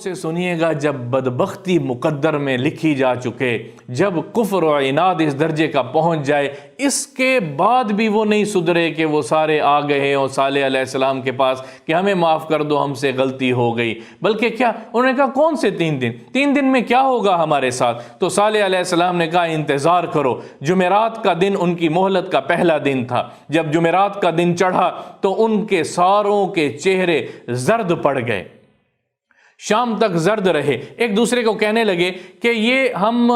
سے سنیے گا، جب بدبختی مقدر میں لکھی جا چکے، جب کفر و عناد اس درجے کا پہنچ جائے، اس کے بعد بھی وہ نہیں سدھرے کہ وہ سارے آ گئے اور صالح علیہ السلام کے پاس کہ ہمیں معاف کر دو، ہم سے غلطی ہو گئی، بلکہ کیا انہوں نے کہا کون سے 3 دن، 3 دن میں کیا ہوگا ہمارے ساتھ؟ تو صالح علیہ السلام نے کہا انتظار کرو۔ جمعرات کا دن ان کی مہلت کا پہلا دن تھا۔ جب جمعرات کا دن چڑھا تو ان کے ساروں کے چہرے زرد پڑ گئے، شام تک زرد رہے۔ ایک دوسرے کو کہنے لگے کہ یہ ہم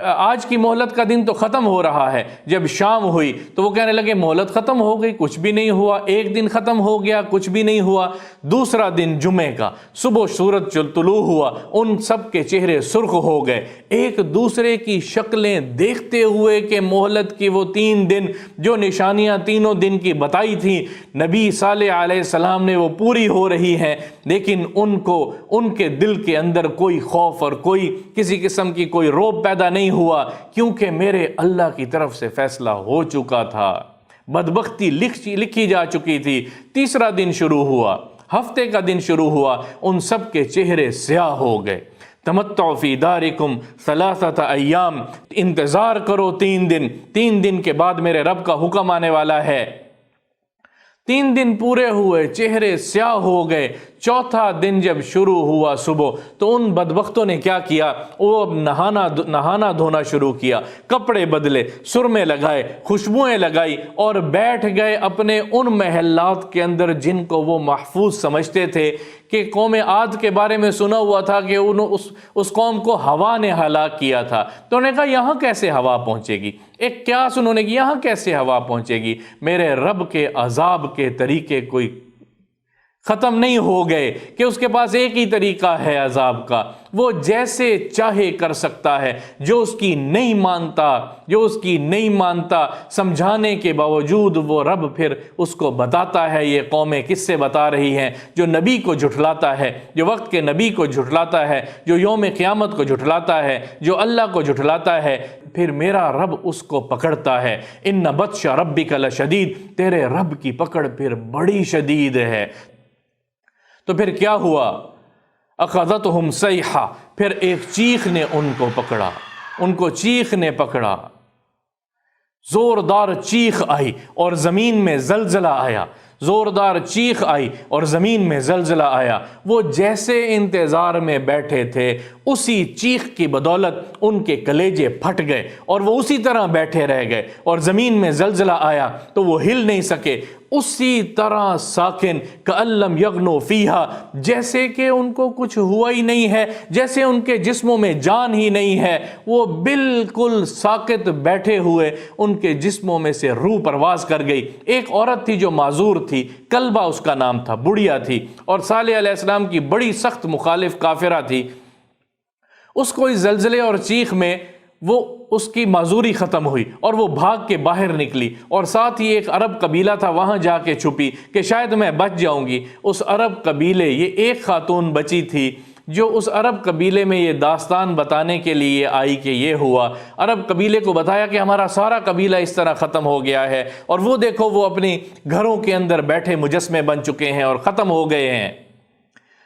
آج کی مہلت کا دن تو ختم ہو رہا ہے۔ جب شام ہوئی تو وہ کہنے لگے مہلت ختم ہو گئی، کچھ بھی نہیں ہوا، ایک دن ختم ہو گیا، کچھ بھی نہیں ہوا۔ دوسرا دن جمعے کا صبح سورج طلوع ہوا، ان سب کے چہرے سرخ ہو گئے، ایک دوسرے کی شکلیں دیکھتے ہوئے کہ مہلت کی وہ 3 دن جو نشانیاں تینوں دن کی بتائی تھیں نبی صالح علیہ السلام نے وہ پوری ہو رہی ہیں، لیکن ان کو ان کے دل کے اندر کوئی خوف اور کوئی کسی قسم کی کوئی رعب پیدا نہیں ہوا، کیونکہ میرے اللہ کی طرف سے فیصلہ ہو چکا تھا، بدبختی لکھی جا چکی تھی۔ تیسرا دن شروع ہوا، ہفتے کا دن شروع ہوا، ان سب کے چہرے سیاہ ہو گئے۔ تمتعوا فی دارکم 3 ایام، انتظار کرو 3 دن، 3 دن کے بعد میرے رب کا حکم آنے والا ہے۔ 3 دن پورے ہوئے، چہرے سیاہ ہو گئے۔ چوتھا دن جب شروع ہوا صبح تو ان بدبختوں نے کیا کیا، وہ اب نہانا دھونا شروع کیا، کپڑے بدلے، سرمے لگائے، خوشبوئیں لگائی اور بیٹھ گئے اپنے ان محلات کے اندر جن کو وہ محفوظ سمجھتے تھے کہ قوم عاد کے بارے میں سنا ہوا تھا کہ اس قوم کو ہوا نے ہلاک کیا تھا۔ تو انہوں نے کہا یہاں کیسے ہوا پہنچے گی؟ ایک قیاس انہوں نے کہ یہاں کیسے ہوا پہنچے گی؟ میرے رب کے عذاب کے طریقے کوئی ختم نہیں ہو گئے کہ اس کے پاس ایک ہی طریقہ ہے عذاب کا، وہ جیسے چاہے کر سکتا ہے۔ جو اس کی نہیں مانتا سمجھانے کے باوجود وہ رب پھر اس کو بتاتا ہے یہ قومیں کس سے بتا رہی ہیں۔ جو نبی کو جھٹلاتا ہے، جو وقت کے نبی کو جھٹلاتا ہے، جو یوم قیامت کو جھٹلاتا ہے، جو اللہ کو جھٹلاتا ہے، پھر میرا رب اس کو پکڑتا ہے۔ ان بطش ربک لشدید، تیرے رب کی پکڑ پھر بڑی شدید ہے۔ تو پھر کیا ہوا؟ اخذتہم صیحہ، پھر ایک چیخ نے ان کو پکڑا، ان کو چیخ نے پکڑا، زوردار چیخ آئی اور زمین میں زلزلہ آیا، زوردار چیخ آئی اور زمین میں زلزلہ آیا۔ وہ جیسے انتظار میں بیٹھے تھے اسی چیخ کی بدولت ان کے کلیجے پھٹ گئے اور وہ اسی طرح بیٹھے رہ گئے، اور زمین میں زلزلہ آیا تو وہ ہل نہیں سکے، اسی طرح ساکن کأن لم یغنوا فیہا، جیسے کہ ان کو کچھ ہوا ہی نہیں ہے، جیسے ان کے جسموں میں جان ہی نہیں ہے، وہ بالکل ساکت بیٹھے ہوئے، ان کے جسموں میں سے روح پرواز کر گئی۔ ایک عورت تھی جو معذور تھی، کلبہ اس کا نام تھا، بڑھیا تھی، اور صالح علیہ السلام کی بڑی سخت مخالف کافرہ تھی۔ اس کو اس زلزلے اور چیخ میں وہ اس کی معذوری ختم ہوئی اور وہ بھاگ کے باہر نکلی، اور ساتھ ہی ایک عرب قبیلہ تھا وہاں جا کے چھپی کہ شاید میں بچ جاؤں گی۔ اس عرب قبیلے، یہ ایک خاتون بچی تھی جو اس عرب قبیلے میں یہ داستان بتانے کے لیے آئی کہ یہ ہوا۔ عرب قبیلے کو بتایا کہ ہمارا سارا قبیلہ اس طرح ختم ہو گیا ہے، اور وہ دیکھو وہ اپنی گھروں کے اندر بیٹھے مجسمے بن چکے ہیں اور ختم ہو گئے ہیں۔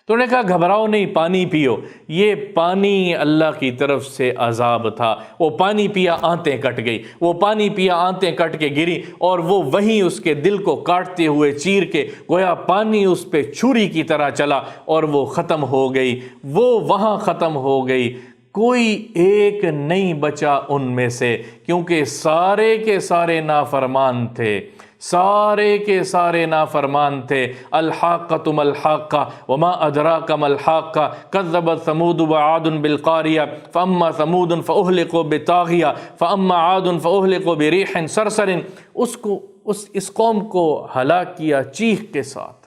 تو انہوں نے کہا گھبراؤ نہیں، پانی پیو۔ یہ پانی اللہ کی طرف سے عذاب تھا۔ وہ پانی پیا، آنتیں کٹ گئی، وہ پانی پیا، آنتیں کٹ کے گری، اور وہ وہیں اس کے دل کو کاٹتے ہوئے چیر کے گویا پانی اس پہ چھری کی طرح چلا اور وہ ختم ہو گئی، وہ وہاں ختم ہو گئی۔ کوئی ایک نہیں بچا ان میں سے، کیونکہ سارے کے سارے نافرمان تھے، سارے کے سارے نافرمان تھے۔ الحاقۃ ما الحاقہ وما ادراک ما الحاقہ کذبت ثمود وعاد بالقاریہ فاما ثمود فاہلکوا بطاغیہ فاما عاد فاہلکوا بریح صرصر۔ اس قوم کو ہلاک کیا چیخ کے ساتھ،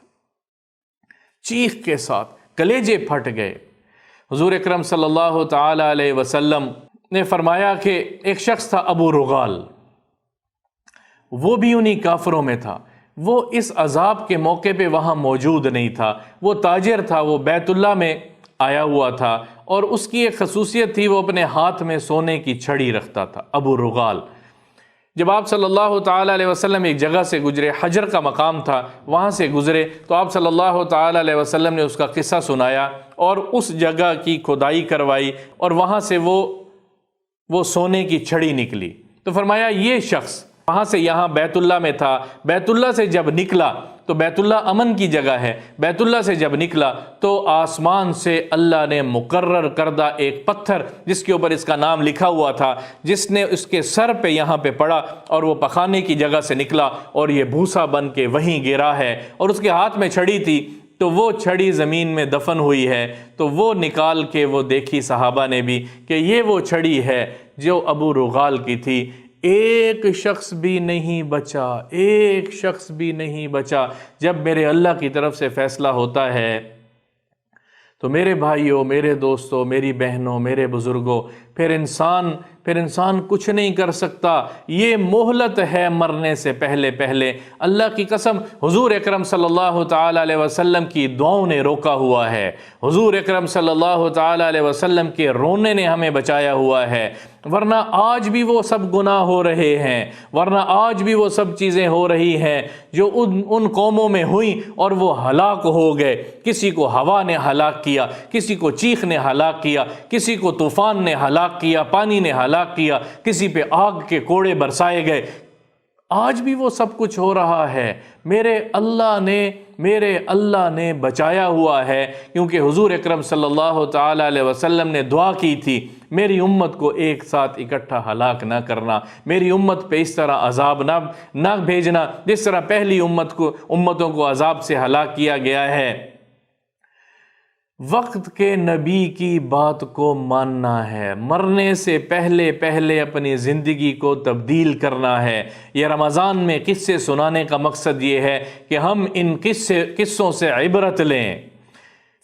چیخ کے ساتھ، کلیجے پھٹ گئے۔ حضور اکرم صلی اللہ تعالی علیہ وسلم نے فرمایا کہ ایک شخص تھا ابو رغال، وہ بھی انہی کافروں میں تھا۔ وہ اس عذاب کے موقع پہ وہاں موجود نہیں تھا، وہ تاجر تھا، وہ بیت اللہ میں آیا ہوا تھا، اور اس کی ایک خصوصیت تھی وہ اپنے ہاتھ میں سونے کی چھڑی رکھتا تھا، ابو رغال۔ جب آپ صلی اللہ تعالیٰ علیہ وسلم ایک جگہ سے گزرے، حجر کا مقام تھا، وہاں سے گزرے تو آپ صلی اللہ تعالیٰ علیہ وسلم نے اس کا قصہ سنایا اور اس جگہ کی کھدائی کروائی اور وہاں سے وہ سونے کی چھڑی نکلی۔ تو فرمایا یہ شخص وہاں سے یہاں بیت اللہ میں تھا، بیت اللہ سے جب نکلا تو بیت اللہ امن کی جگہ ہے، بیت اللہ سے جب نکلا تو آسمان سے اللہ نے مقرر کردہ ایک پتھر جس کے اوپر اس کا نام لکھا ہوا تھا، جس نے اس کے سر پہ یہاں پہ پڑا اور وہ پخانے کی جگہ سے نکلا اور یہ بھوسا بن کے وہیں گرا ہے، اور اس کے ہاتھ میں چھڑی تھی تو وہ چھڑی زمین میں دفن ہوئی ہے۔ تو وہ نکال کے وہ دیکھی صحابہ نے بھی کہ یہ وہ چھڑی ہے جو ابو رغال کی تھی۔ ایک شخص بھی نہیں بچا، ایک شخص بھی نہیں بچا۔ جب میرے اللہ کی طرف سے فیصلہ ہوتا ہے تو میرے بھائیوں، میرے دوستوں، میری بہنوں، میرے بزرگوں، پھر انسان کچھ نہیں کر سکتا۔ یہ مہلت ہے مرنے سے پہلے پہلے۔ اللہ کی قسم حضور اکرم صلی اللہ تعالیٰ علیہ وسلم کی دعاؤں نے روکا ہوا ہے، حضور اکرم صلی اللہ تعالیٰ علیہ وسلم کے رونے نے ہمیں بچایا ہوا ہے، ورنہ آج بھی وہ سب گناہ ہو رہے ہیں، ورنہ آج بھی وہ سب چیزیں ہو رہی ہیں جو ان قوموں میں ہوئیں اور وہ ہلاک ہو گئے۔ کسی کو ہوا نے ہلاک کیا، کسی کو چیخ نے ہلاک کیا، کسی کو طوفان نے ہلاک کیا، پانی نے ہلاک کیا، کسی پہ آگ کے کوڑے برسائے گئے۔ آج بھی وہ سب کچھ ہو رہا ہے۔ میرے اللہ نے بچایا ہوا ہے، کیونکہ حضور اکرم صلی اللہ تعالیٰ علیہ وسلم نے دعا کی تھی میری امت کو ایک ساتھ اکٹھا ہلاک نہ کرنا، میری امت پہ اس طرح عذاب نہ بھیجنا جس طرح پہلی امتوں کو عذاب سے ہلاک کیا گیا ہے۔ وقت کے نبی کی بات کو ماننا ہے، مرنے سے پہلے پہلے اپنی زندگی کو تبدیل کرنا ہے۔ یہ رمضان میں قصے سنانے کا مقصد یہ ہے کہ ہم ان قصوں سے عبرت لیں۔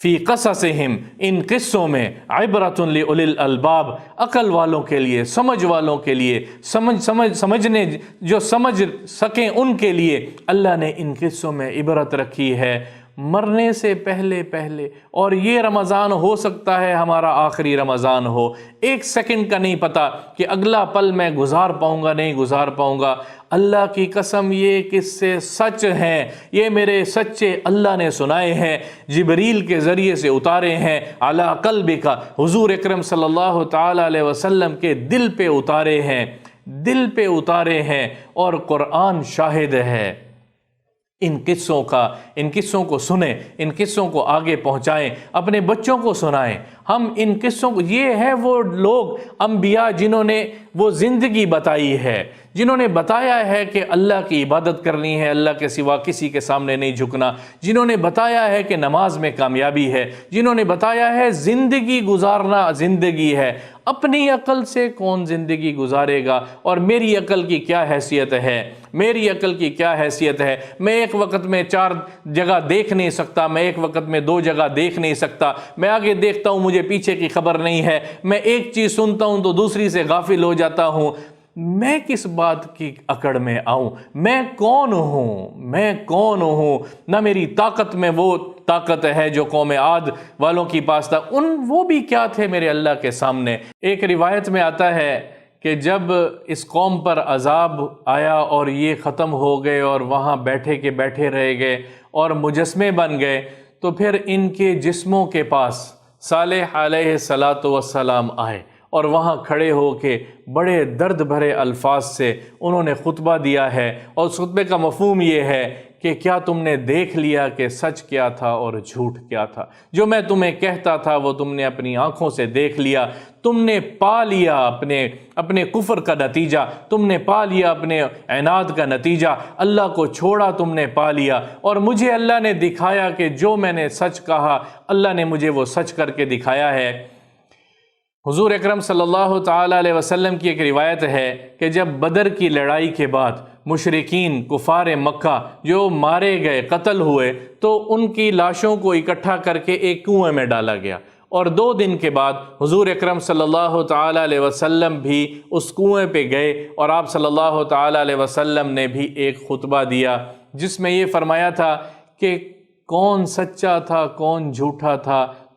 فی قصصہم، ان قصوں میں عبرۃ لأولی الالباب، عقل والوں کے لیے، سمجھ والوں کے لیے، سمجھنے جو سمجھ سکیں ان کے لیے اللہ نے ان قصوں میں عبرت رکھی ہے مرنے سے پہلے پہلے۔ اور یہ رمضان ہو سکتا ہے ہمارا آخری رمضان ہو، ایک سیکنڈ کا نہیں پتا کہ اگلا پل میں گزار پاؤں گا نہیں گزار پاؤں گا۔ اللہ کی قسم یہ قصے سچ ہیں، یہ میرے سچے اللہ نے سنائے ہیں، جبریل کے ذریعے سے اتارے ہیں، علی قلبک، حضور اکرم صلی اللہ تعالیٰ علیہ وسلم کے دل پہ اتارے ہیں، دل پہ اتارے ہیں، اور قرآن شاہد ہے۔ ان قصوں کو سنیں، ان قصوں کو آگے پہنچائیں، اپنے بچوں کو سنائیں۔ ہم ان قصوں کو، یہ ہے وہ لوگ انبیاء جنہوں نے وہ زندگی بتائی ہے، جنہوں نے بتایا ہے کہ اللہ کی عبادت کرنی ہے، اللہ کے سوا کسی کے سامنے نہیں جھکنا، جنہوں نے بتایا ہے کہ نماز میں کامیابی ہے، جنہوں نے بتایا ہے زندگی گزارنا زندگی ہے۔ اپنی عقل سے کون زندگی گزارے گا؟ اور میری عقل کی کیا حیثیت ہے؟ میری عقل کی کیا حیثیت ہے؟ میں ایک وقت میں 4 جگہ دیکھ نہیں سکتا، میں ایک وقت میں 2 جگہ دیکھ نہیں سکتا، میں آگے دیکھتا ہوں مجھے پیچھے کی خبر نہیں ہے، میں ایک چیز سنتا ہوں تو دوسری سے غافل ہو جاتا ہوں۔ میں کس بات کی اکڑ میں آؤں؟ میں کون ہوں؟ نہ میری طاقت میں وہ طاقت ہے جو قوم عاد والوں کی پاس تھا، وہ بھی کیا تھے میرے اللہ کے سامنے۔ ایک روایت میں آتا ہے کہ جب اس قوم پر عذاب آیا اور یہ ختم ہو گئے اور وہاں بیٹھے رہ گئے اور مجسمے بن گئے، تو پھر ان کے جسموں کے پاس صالح علیہ السلام آئے اور وہاں کھڑے ہو کے بڑے درد بھرے الفاظ سے انہوں نے خطبہ دیا ہے، اور اس خطبے کا مفہوم یہ ہے کہ کیا تم نے دیکھ لیا کہ سچ کیا تھا اور جھوٹ کیا تھا؟ جو میں تمہیں کہتا تھا وہ تم نے اپنی آنکھوں سے دیکھ لیا، تم نے پا لیا اپنے کفر کا نتیجہ، تم نے پا لیا اپنے عناد کا نتیجہ، اللہ کو چھوڑا تم نے پا لیا، اور مجھے اللہ نے دکھایا کہ جو میں نے سچ کہا اللہ نے مجھے وہ سچ کر کے دکھایا ہے۔ حضور اکرم صلی اللہ تعالیٰ علیہ وسلم کی ایک روایت ہے کہ جب بدر کی لڑائی کے بعد مشرکین کفار مکہ جو مارے گئے، قتل ہوئے، تو ان کی لاشوں کو اکٹھا کر کے ایک کنویں میں ڈالا گیا، اور 2 دن کے بعد حضور اکرم صلی اللہ تعالیٰ علیہ وسلم بھی اس کنویں پہ گئے، اور آپ صلی اللہ تعالیٰ علیہ وسلم نے بھی ایک خطبہ دیا جس میں یہ فرمایا تھا کہ کون سچا تھا کون جھوٹا تھا،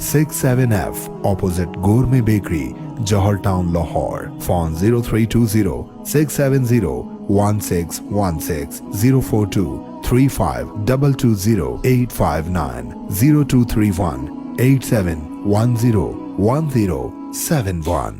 67F opposite Gourmet Bakery, Johar Town, Lahore. Phone 0320 670 1616 042 35 220 859 0231 8710 1071.